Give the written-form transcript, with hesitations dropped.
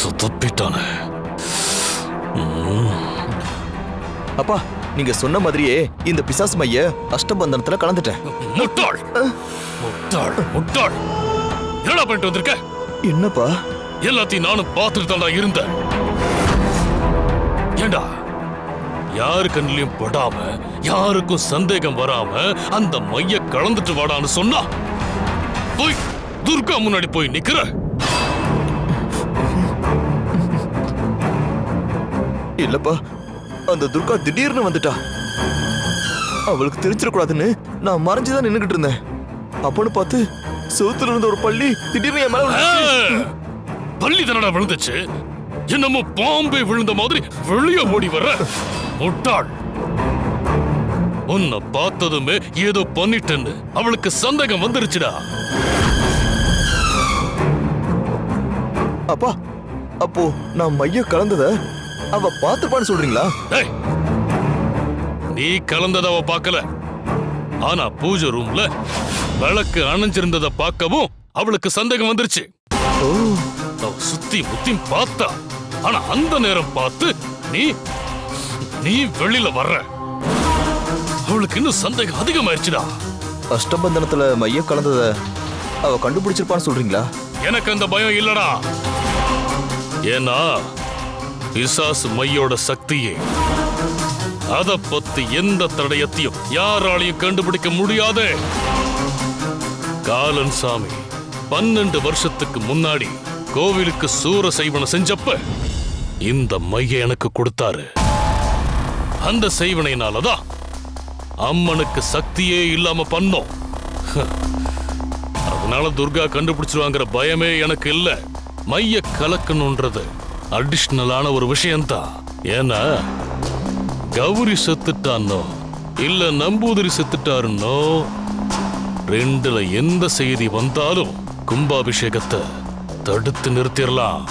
சுத்தப்பிட்டானே. அப்பா, நீங்க சொன்ன மாதிரியே இந்த பிசாசு மைய அஷ்டபந்தனத்துல கலந்துட்டேன். முட்டாள் முட்டாள் முட்டாள்! என்னடா பண்ணிட்டு வந்திருக்க? என்னப்பா? எல்லாத்தையும் நானும் பார்த்துட்டு தான்டா இருந்தேன். ஏண்டா, யாரு கண்ணிலையும் படாம யாருக்கும் சந்தேகம் வராம அந்த மைய கலந்துட்டு வாடான்னு சொன்னா போய் துர்கா முன்னாடி போய் நிக்கிற. இல்லப்பா, அந்த துர்கா திடீர்னு வந்துட்டா. அவளுக்கு தெரிஞ்சிடக்கூடாதுன்னு நான் மறைஞ்சுதான் நின்னுகிட்டு இருந்தேன். அப்பன்னு பார்த்து செவுத்துல இருந்த ஒரு பள்ளி திடீர்னு என் மேல விழுந்துச்சு. பள்ளி தானடா விழுந்துச்சு? என்னமோ பாம்பே விழுந்த மாதிரி வெளியே ஓடி வர முட்டாள்! உன்னை பார்த்ததுமே ஏதோ பண்ணிட்டேன்னு அவளுக்கு சந்தேகம் வந்துருச்சுடா. அப்பா, அப்போ நான் மைய கலந்தத அவ பாத்துப்பான்னு சொல்றீங்களா? நீ கலந்தத அவ பார்க்கல. ஆனா பூஜை ரூம்ல விளக்கு அணைஞ்சிருந்தத பார்க்கவும் அவளுக்கு சந்தேகம் வந்துருச்சு. அவ சுத்தி முத்தி பார்த்தா. ஆனா அந்த நேரம் பார்த்து நீ வெளியில வர்ற. அவளுக்கு இன்னும் சந்தேகம் அதிகமாயிருச்சுடா. அஷ்டபந்தனத்துல மைய கலந்தத அவ கண்டுபிடிச்சிருப்பான்னு சொல்றீங்களா? எனக்கு அந்த பயம் இல்லடா. ஏன்னா பிசாசு மையோட சக்தியே அத பத்தி எந்த தடயத்தையும் யாராலையும் கண்டுபிடிக்க முடியாது. காலன் சாமி 12 வருஷத்துக்கு முன்னாடி கோவிலுக்கு சூர செய்வனை செஞ்சப்ப இந்த மைய எனக்கு கொடுத்தாரு. அந்த செய்வனையினாலதான் அம்மனுக்கு சக்தியே இல்லாம பண்ணோம். அதனால துர்கா கண்டுபிடிச்சிருவாங்கிற பயமே எனக்கு இல்ல. மைய கலக்கணும்ன்றது அடிஷனலான ஒரு விஷயம்தான். ஏன்னா கௌரி செத்துட்டானோ இல்ல நம்பூதிரி செத்துட்டாருன்னோ ரெண்டுல எந்த செய்தி வந்தாலும் கும்பாபிஷேகத்தை தடுத்து நிறுத்திடலாம்.